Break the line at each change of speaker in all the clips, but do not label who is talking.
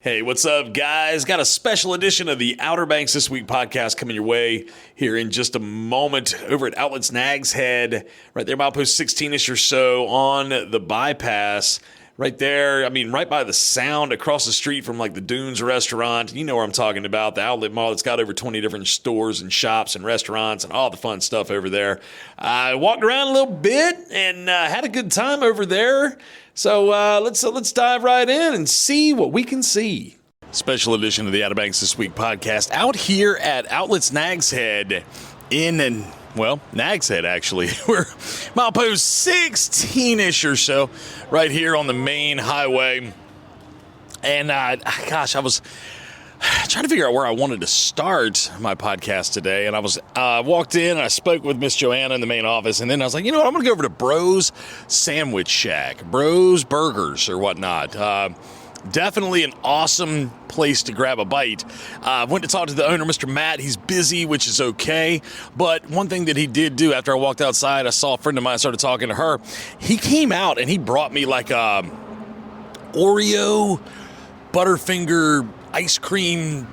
Hey, what's up, guys? Got a special edition of the Outer Banks This Week podcast coming your way here in just a moment over at Outlets Nags Head, right there, Milepost 16-ish or so on the bypass. Right there, right by the Sound, across the street from like the Dunes restaurant. You know where I'm talking about, the outlet mall that's got over 20 different stores and shops and restaurants and all the fun stuff over there. I walked around a little bit and had a good time over there. So let's dive right in and see what we can see. Special edition of the Outer Banks This Week podcast out here at Outlets Nags Head Nags Head, actually. We're Milepost 16-ish or so right here on the main highway. And, I was trying to figure out where I wanted to start my podcast today. And I was walked in and I spoke with Miss Joanna in the main office. And then I was like, you know what? I'm going to go over to Bros Sandwich Shack, Bros Burgers or whatnot. Definitely an awesome place to grab a bite. I went to talk to the owner, Mr. Matt. He's busy, which is okay. But one thing that he did do after I walked outside, I saw a friend of mine, started talking to her. He came out and he brought me like a Oreo Butterfinger ice cream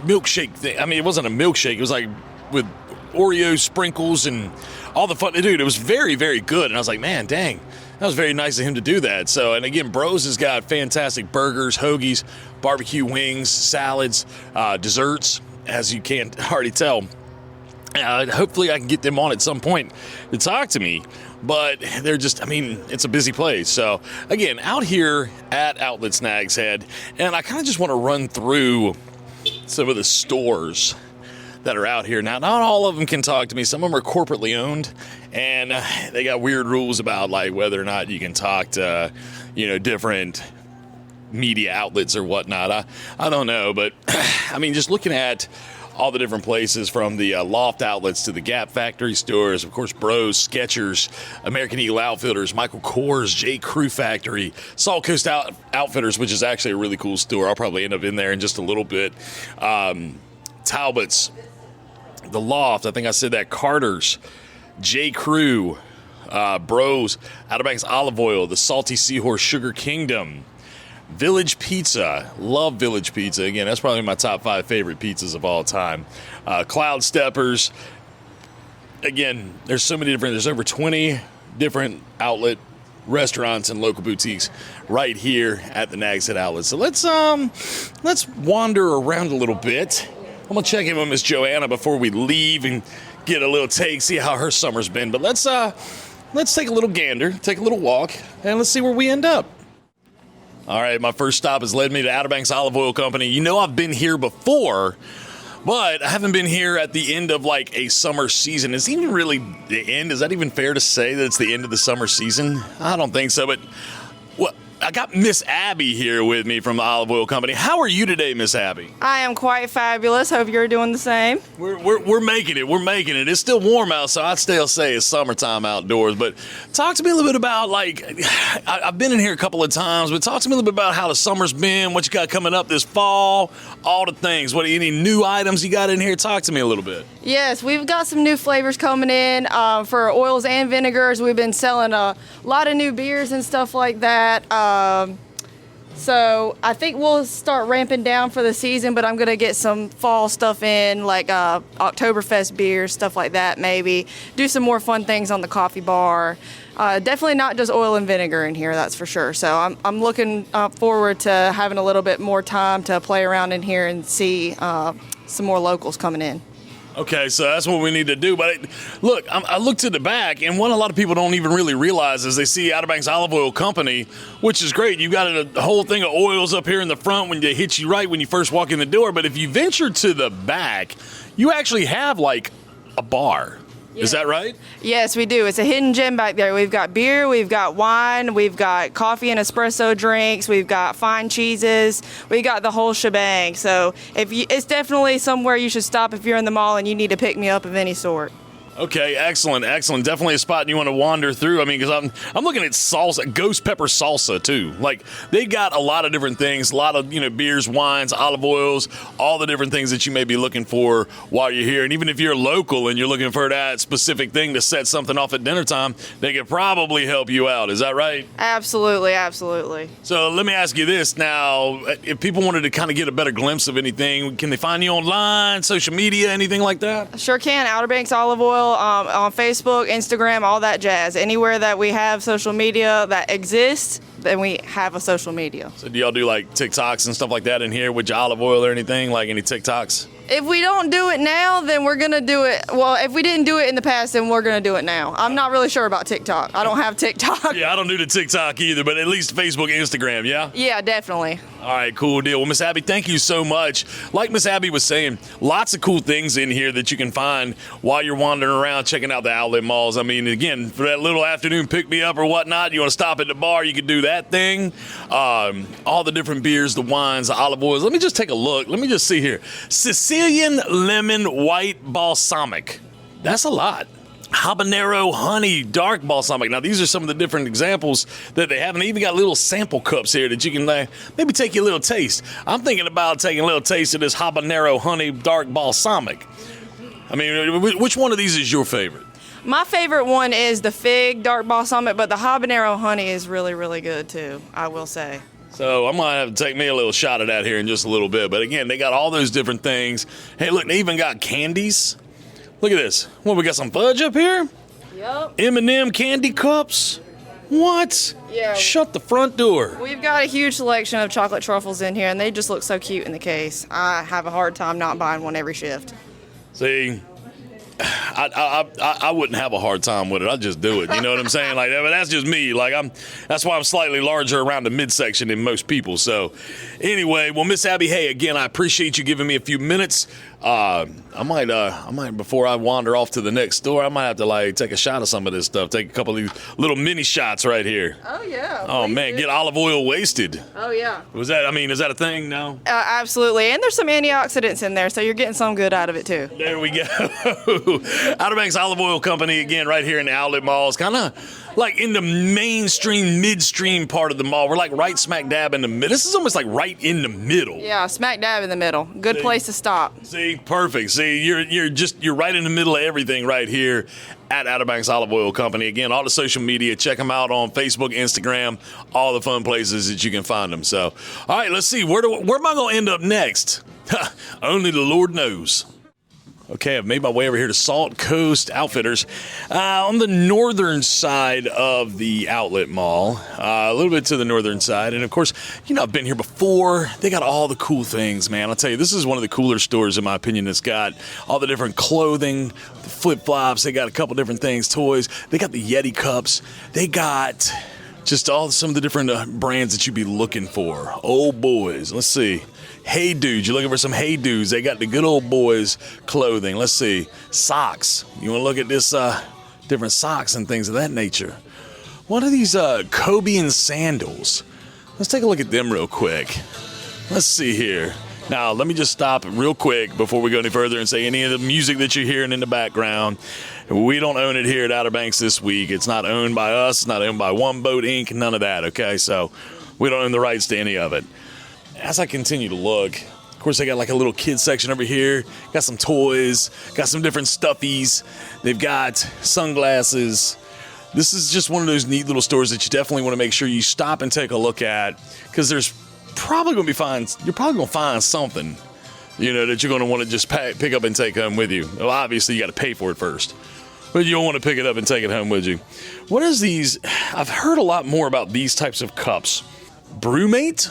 milkshake thing. It wasn't a milkshake. It was like with Oreo sprinkles and all the fun. Dude, it was very, very good. And I was like, man, dang. That was very nice of him to do that. So, and again, Bros has got fantastic burgers, hoagies, barbecue wings, salads, desserts, as you can already tell. Hopefully I can get them on at some point to talk to me. But they're just, it's a busy place. So, again, out here at Outlets Nags Head, and I kind of just want to run through some of the stores that are out here. Now, not all of them can talk to me. Some of them are corporately owned, and they got weird rules about like whether or not you can talk to, different media outlets or whatnot. I don't know, but just looking at all the different places from the Loft outlets to the Gap factory stores, of course, Bros, Skechers, American Eagle Outfitters, Michael Kors, J. Crew Factory, Salt Coast Outfitters, which is actually a really cool store. I'll probably end up in there in just a little bit. Talbot's, the Loft, I think I said that, Carter's, J. Crew, Bros, Outer Banks Olive Oil, the Salty Seahorse Sugar Kingdom, Village Pizza. Love Village Pizza. Again, that's probably my top 5 favorite pizzas of all time. Cloud Steppers. Again, there's over 20 different outlet restaurants and local boutiques right here at the Nags Head Outlet. So let's wander around a little bit. I'm going to check in with Miss Joanna before we leave and get a little take, see how her summer's been. But let's take a little gander, take a little walk, and let's see where we end up. All right, my first stop has led me to Outer Banks Olive Oil Company. You know I've been here before, but I haven't been here at the end of like a summer season. Is it even really the end? Is that even fair to say that it's the end of the summer season? I don't think so, but I got Miss Abby here with me from the Olive Oil Company. How are you today, Miss Abby?
I am quite fabulous. Hope you're doing the same.
We're making it. We're making it. It's still warm out, so I'd still say it's summertime outdoors. But talk to me a little bit about, I've been in here a couple of times, but talk to me a little bit about how the summer's been, what you got coming up this fall, all the things. Any new items you got in here? Talk to me a little bit.
Yes, we've got some new flavors coming in for oils and vinegars. We've been selling a lot of new beers and stuff like that. So I think we'll start ramping down for the season, but I'm going to get some fall stuff in, like Oktoberfest beers, stuff like that, maybe. Do some more fun things on the coffee bar. Definitely not just oil and vinegar in here, that's for sure. So I'm looking forward to having a little bit more time to play around in here and see some more locals coming in.
Okay, so that's what we need to do. But look, I look to the back, and what a lot of people don't even really realize is they see Outer Banks Olive Oil Company, which is great. You've got a whole thing of oils up here in the front when they hit you right when you first walk in the door. But if you venture to the back, you actually have like a bar. Yes. Is that right?
Yes, we do. It's a hidden gem back there. We've got beer, we've got wine, we've got coffee and espresso drinks, we've got fine cheeses, we got the whole shebang. So it's definitely somewhere you should stop if you're in the mall and you need to pick me up of any sort.
Okay, excellent. Definitely a spot you want to wander through. I mean, because I'm looking at salsa, ghost pepper salsa too. Like they got a lot of different things, a lot of beers, wines, olive oils, all the different things that you may be looking for while you're here. And even if you're local and you're looking for that specific thing to set something off at dinner time, they could probably help you out. Is that right?
Absolutely.
So let me ask you this now: if people wanted to kind of get a better glimpse of anything, can they find you online, social media, anything like that?
Sure can. Outer Banks Olive Oil on Facebook, Instagram, all that jazz. Anywhere that we have social media that exists, then we have a social media.
So do y'all do like TikToks and stuff like that in here with your olive oil or anything? Like any TikToks?
If we don't do it now, then we're going to do it. Well, if we didn't do it in the past, then we're going to do it now. I'm not really sure about TikTok. I don't have TikTok.
Yeah, I don't do the TikTok either, but at least Facebook, Instagram, yeah?
Yeah, definitely.
All right, cool deal. Well, Miss Abby, thank you so much. Like Miss Abby was saying, lots of cool things in here that you can find while you're wandering around checking out the outlet malls. I mean, again, for that little afternoon pick-me-up or whatnot, you want to stop at the bar, you can do that thing. All the different beers, the wines, the olive oils. Let me just take a look. Let me just see here. Sicilian lemon white balsamic. That's a lot. Habanero honey dark balsamic. Now, these are some of the different examples that they have. And they even got little sample cups here that you can maybe take a little taste. I'm thinking about taking a little taste of this habanero honey dark balsamic. I mean, which one of these is your favorite?
My favorite one is the fig dark balsamic, but the habanero honey is really, really good too, I will say.
So I'm going to have to take me a little shot of that here in just a little bit. But again, they got all those different things. Hey, look, they even got candies. Look at this. What, we got some fudge up here?
Yep.
M&M candy cups? What?
Yeah.
Shut the front door.
We've got a huge selection of chocolate truffles in here, and they just look so cute in the case. I have a hard time not buying one every shift.
See, I wouldn't have a hard time with it. I'd just do it. You know what I'm saying? Like, but that's just me. Like, that's why I'm slightly larger around the midsection than most people. So, anyway, well, Miss Abby, hey, again, I appreciate you giving me a few minutes. I might before I wander off to the next store, I might have to take a shot of some of this stuff. Take a couple of these little mini shots right here.
Oh yeah.
Oh man, get olive oil wasted.
Oh yeah.
Is that a thing now?
Absolutely, and there's some antioxidants in there, so you're getting some good out of it too.
There we go. Outer Banks Olive Oil Company again, right here in the outlet malls, kind of like in the mainstream, midstream part of the mall. We're like right smack dab in the middle. This is almost like right in the middle.
Yeah, smack dab in the middle. Good place to stop.
See, perfect. See, you're right in the middle of everything right here at Outer Banks Olive Oil Company. Again, all the social media. Check them out on Facebook, Instagram, all the fun places that you can find them. So, all right, let's see. Where am I going to end up next? Only the Lord knows. Okay, I've made my way over here to Salt Coast Outfitters on the northern side of the outlet mall, a little bit to the northern side. And, of course, I've been here before. They got all the cool things, man. I'll tell you, this is one of the cooler stores, in my opinion, that's got all the different clothing, the flip-flops. They got a couple different things, toys. They got the Yeti cups. They got just some of the different brands that you'd be looking for. Oh, boys. Let's see. Hey Dudes, you're looking for some Hey Dudes. They got the good old boys clothing. Let's see. Socks. You want to look at this different socks and things of that nature. What are these Cobian sandals? Let's take a look at them real quick. Let's see here. Now, let me just stop real quick before we go any further and say any of the music that you're hearing in the background, we don't own it here at Outer Banks this week. It's not owned by us. It's not owned by One Boat Inc. None of that, okay? So we don't own the rights to any of it. As I continue to look, of course, they got like a little kids section over here. Got some toys, got some different stuffies. They've got sunglasses. This is just one of those neat little stores that you definitely want to make sure you stop and take a look at, because there's probably going to you're probably going to find something, that you're going to want to just pick up and take home with you. Well, obviously, you got to pay for it first, but you don't want to pick it up and take it home with you. What is these? I've heard a lot more about these types of cups. Brewmate?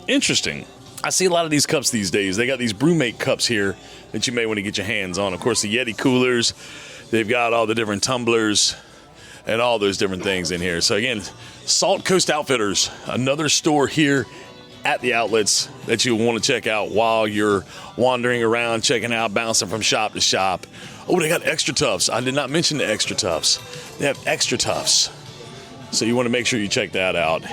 Interesting. I see a lot of these cups these days. They got these Brewmate cups here that you may want to get your hands on. Of course, the Yeti coolers. They've got all the different tumblers and all those different things in here. So again, Salt Coast Outfitters, another store here at the outlets that you want to check out while you're wandering around, checking out, bouncing from shop to shop. Oh, they got Extra Tufts. I did not mention the Extra Tufts. They have Extra Tufts. So you want to make sure you check that out.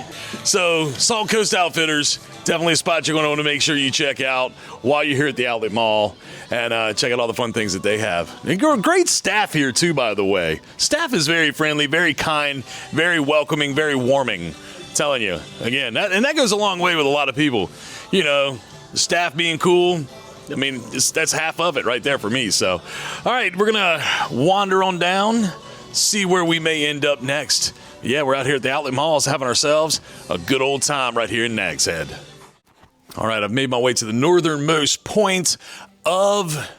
So Salt Coast Outfitters, Definitely a spot you're going to want to make sure you check out while you're here at the Outlet Mall and check out all the fun things that they have. And great staff here, too, by the way. Staff is very friendly, very kind, very welcoming, very warming. I'm telling you, again, that goes a long way with a lot of people. You know, the staff being cool. I mean, that's half of it right there for me. So, all right, we're going to wander on down, see where we may end up next. Yeah, we're out here at the Outlet Malls having ourselves a good old time right here in Nags Head. All right, I've made my way to the northernmost point of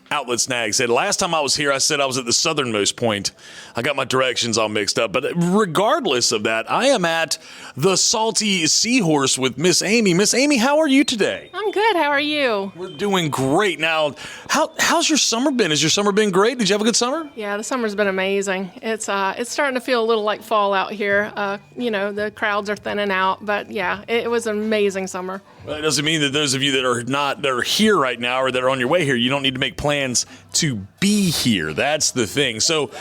Outlets Nags Head. Last time I was here, I said I was at the southernmost point. I got my directions all mixed up. But regardless of that, I am at the Salty Seahorse with Miss Amy. Miss Amy, how are you today?
I'm good. How are you?
We're doing great. Now, how's your summer been? Has your summer been great? Did you have a good summer?
Yeah, the summer's been amazing. It's starting to feel a little like fall out here. The crowds are thinning out, but yeah, it was an amazing summer.
Well, it doesn't mean that those of you that are here right now or that are on your way here, you don't need to make plans to be here. That's the thing. So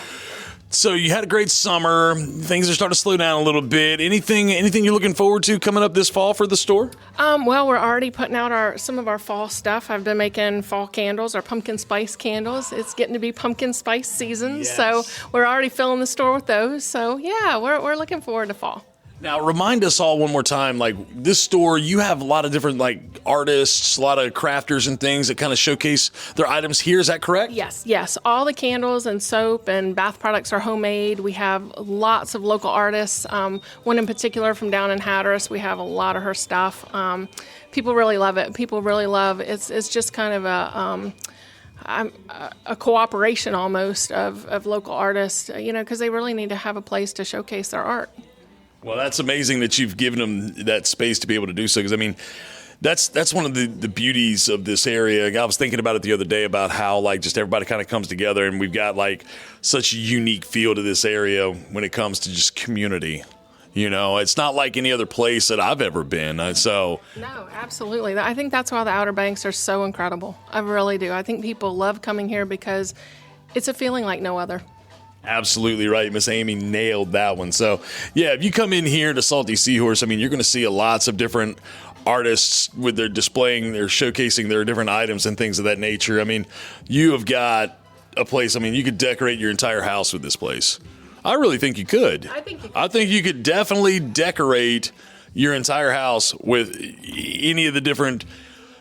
you had a great summer. Things are starting to slow down a little bit. Anything you're looking forward to coming up this fall for the store?
Well, we're already putting out some of our fall stuff. I've been making fall candles, our pumpkin spice candles. It's getting to be pumpkin spice season,
yes.
So we're already filling the store with those. So yeah, we're looking forward to fall.
Now, remind us all one more time, like this store, you have a lot of different like artists, a lot of crafters and things that kind of showcase their items here. Is that correct?
Yes. All the candles and soap and bath products are homemade. We have lots of local artists. One in particular from down in Hatteras, we have a lot of her stuff. People really love it. People really love it. It's just kind of a cooperation almost of local artists, because they really need to have a place to showcase their art.
Well, that's amazing that you've given them that space to be able to do so. Because, I mean, that's one of the beauties of this area. I was thinking about it the other day about how, like, just everybody kind of comes together. And we've got, like, such a unique feel to this area when it comes to just community. You know, it's not like any other place that I've ever been. No,
absolutely. I think that's why the Outer Banks are so incredible. I really do. I think people love coming here because it's a feeling like no other.
Absolutely right. Miss Amy nailed that one. So, yeah, if you come in here to Salty Seahorse, I mean, you're going to see lots of different artists with their showcasing their different items and things of that nature. I mean, you have got a place, I mean, you could decorate your entire house with this place. I really think you could. I think you could definitely decorate your entire house with any of the different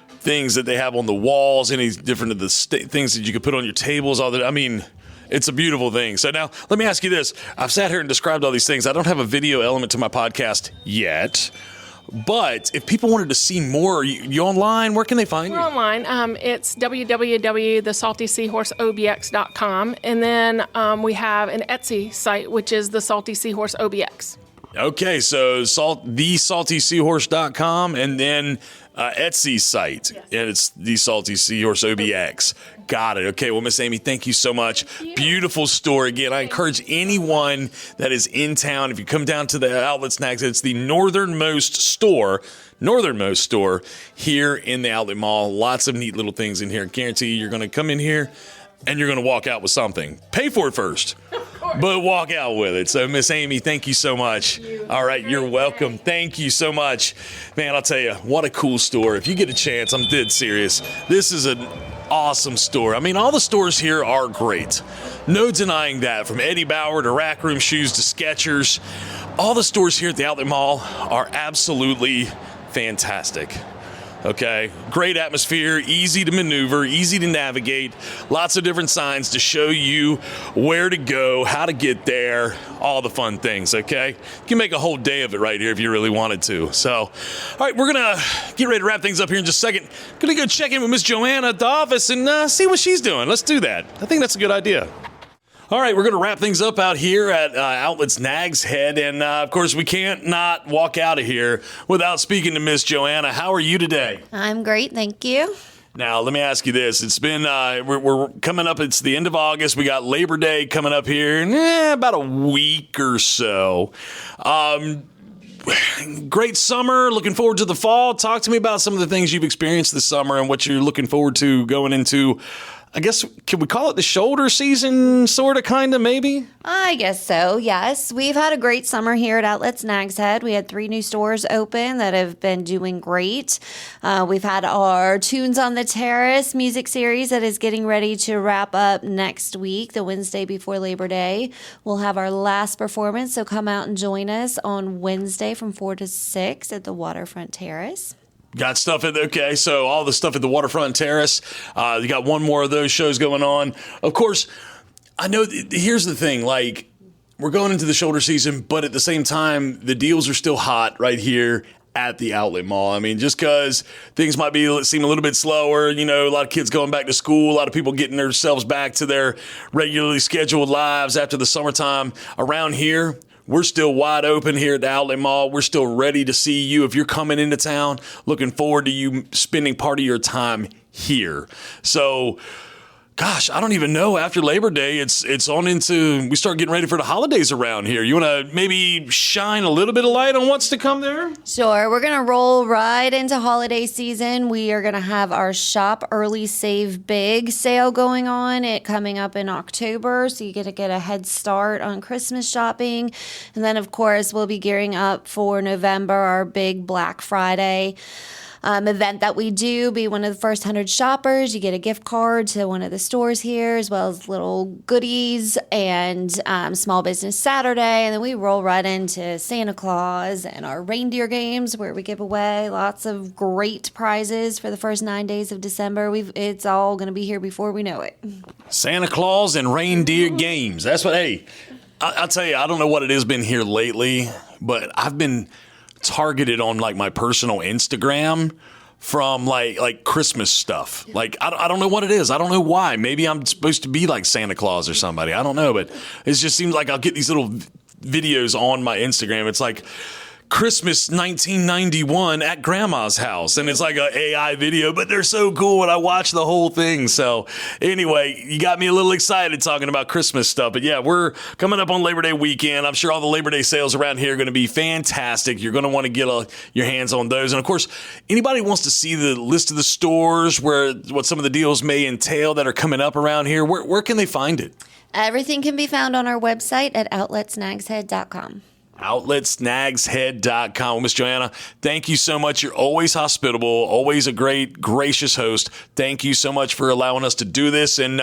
things that they have on the walls, any different of the things that you could put on your tables, all that. I mean, it's a beautiful thing. So now, let me ask you this. I've sat here and described all these things. I don't have a video element to my podcast yet. But if people wanted to see more, you online? Where can they find you?
We're online. It's www.thesaltyseahorseobx.com. And then we have an Etsy site, which is The Salty Seahorse OBX.
Okay, so thesaltyseahorse.com and then Etsy site. Yes. And it's The Salty Seahorse OBX. Got it. Okay, well, Miss Amy, thank you so much. Beautiful store. Again, I encourage anyone that is in town, if you come down to the Outlets Nags Head, it's the northernmost store here in the Outlet Mall. Lots of neat little things in here. I guarantee you're going to come in here and you're going to walk out with something. Pay for it first, but walk out with it. So, Miss Amy, thank you so much. All right, you're welcome. Thank you so much. Man, I'll tell you, what a cool store. If you get a chance, I'm dead serious. This is an awesome store. I mean, all the stores here are great. No denying that. From Eddie Bauer to Rack Room Shoes to Skechers, all the stores here at the Outlet Mall are absolutely fantastic. Okay, great atmosphere, easy to maneuver, easy to navigate, lots of different signs to show you where to go, how to get there, all the fun things, okay? You can make a whole day of it right here if you really wanted to. So, all right, we're going to get ready to wrap things up here in just a second. Going to go check in with Miss Joanna at the office and see what she's doing. Let's do that. I think that's a good idea. All right, we're going to wrap things up out here at Outlets Nags Head. And, of course, we can't not walk out of here without speaking to Miss Joanna. How are you today?
I'm great, thank you.
Now, let me ask you this. It's been, we're coming up, it's the end of August. We got Labor Day coming up here in about a week or so. Great summer. Looking forward to the fall. Talk to me about some of the things you've experienced this summer and what you're looking forward to going into I guess, can we call it the shoulder season, sort of, kind of, maybe?
I guess so, yes. We've had a great summer here at Outlets Nags Head. We had 3 new stores open that have been doing great. We've had our Tunes on the Terrace music series that is getting ready to wrap up next week, the Wednesday before Labor Day. We'll have our last performance, so come out and join us on Wednesday from 4 to 6 at the Waterfront Terrace.
Got stuff okay, so all the stuff at the Waterfront Terrace. You got one more of those shows going on. Of course, I know, here's the thing, like, we're going into the shoulder season, but at the same time, the deals are still hot right here at the Outlet Mall. I mean, just because things might seem a little bit slower, a lot of kids going back to school, a lot of people getting themselves back to their regularly scheduled lives after the summertime. Around here, we're still wide open here at the Outlet Mall. We're still ready to see you. If you're coming into town, looking forward to you spending part of your time here. So, gosh, I don't even know. After Labor Day, it's on into, we start getting ready for the holidays around here. You want to maybe shine a little bit of light on what's to come there?
Sure. We're going to roll right into holiday season. We are going to have our Shop Early Save Big sale going on. It coming up in October, so you get to get a head start on Christmas shopping. And then, of course, we'll be gearing up for November, our big Black Friday event that we do. Be one of the first 100 shoppers. You get a gift card to one of the stores here, as well as little goodies and Small Business Saturday. And then we roll right into Santa Claus and our reindeer games, where we give away lots of great prizes for the first 9 days of December. It's all going to be here before we know it.
Santa Claus and reindeer games. That's what, hey, I'll tell you, I don't know what it has been here lately, but I've been targeted on like my personal Instagram from like Christmas stuff. Like, I don't know what it is. I don't know why. Maybe I'm supposed to be like Santa Claus or somebody. I don't know, but it just seems like I'll get these little videos on my Instagram. It's like Christmas 1991 at grandma's house, and it's like an AI video, but they're so cool, and I watch the whole thing. So anyway, you got me a little excited talking about Christmas stuff. But yeah, we're coming up on Labor Day weekend. I'm sure all the Labor Day sales around here are going to be fantastic. You're going to want to get your hands on those. And of course, anybody who wants to see the list of the stores, what some of the deals may entail that are coming up around here, where can they find it?
Everything can be found on our website at outletsnagshead.com.
Outletsnagshead.com. Well, Miss Joanna, thank you so much. You're always hospitable, always a great, gracious host. Thank you so much for allowing us to do this. And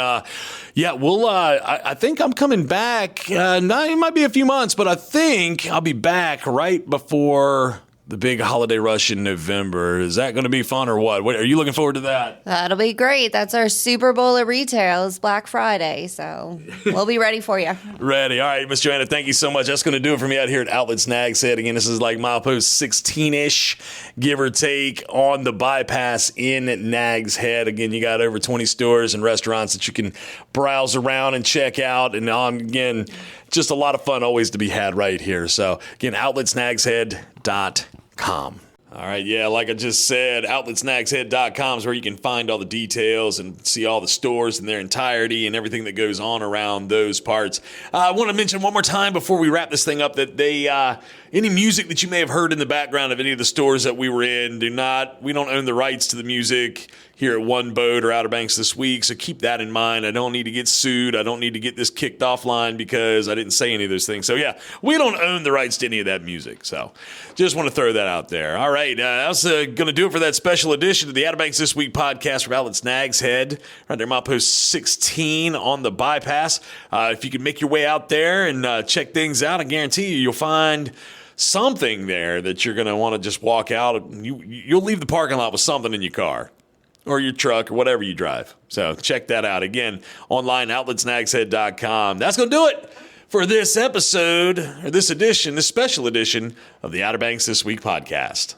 yeah, I think I'm coming back. It might be a few months, but I think I'll be back right before the big holiday rush in November. Is that going to be fun or what? Are you looking forward to that?
That'll be great. That's our Super Bowl at retail. It's Black Friday, so we'll be ready for you.
Ready. All right, Miss Joanna, thank you so much. That's going to do it for me out here at Outlets Nags Head. Again, this is like Milepost 16-ish, give or take, on the bypass in Nags Head. Again, you got over 20 stores and restaurants that you can browse around and check out. And again, just a lot of fun always to be had right here. So again, outletsnagshead.com. All right, yeah, like I just said, outletsnagshead.com is where you can find all the details and see all the stores in their entirety and everything that goes on around those parts. I want to mention one more time before we wrap this thing up that any music that you may have heard in the background of any of the stores that we were in, we don't own the rights to the music here at One Boat or Outer Banks this week, so keep that in mind. I don't need to get sued. I don't need to get this kicked offline because I didn't say any of those things. So yeah, we don't own the rights to any of that music. So just want to throw that out there. All right, that's going to do it for that special edition of the Outer Banks This Week podcast from Outlets Nags Head, right there, Milepost 16 on the bypass. If you can make your way out there and check things out, I guarantee you'll find something there that you're going to want to just walk out. You'll leave the parking lot with something in your car or your truck or whatever you drive. So check that out. Again, online, outletsnagshead.com. That's going to do it for this episode, or this special edition of the Outer Banks This Week podcast.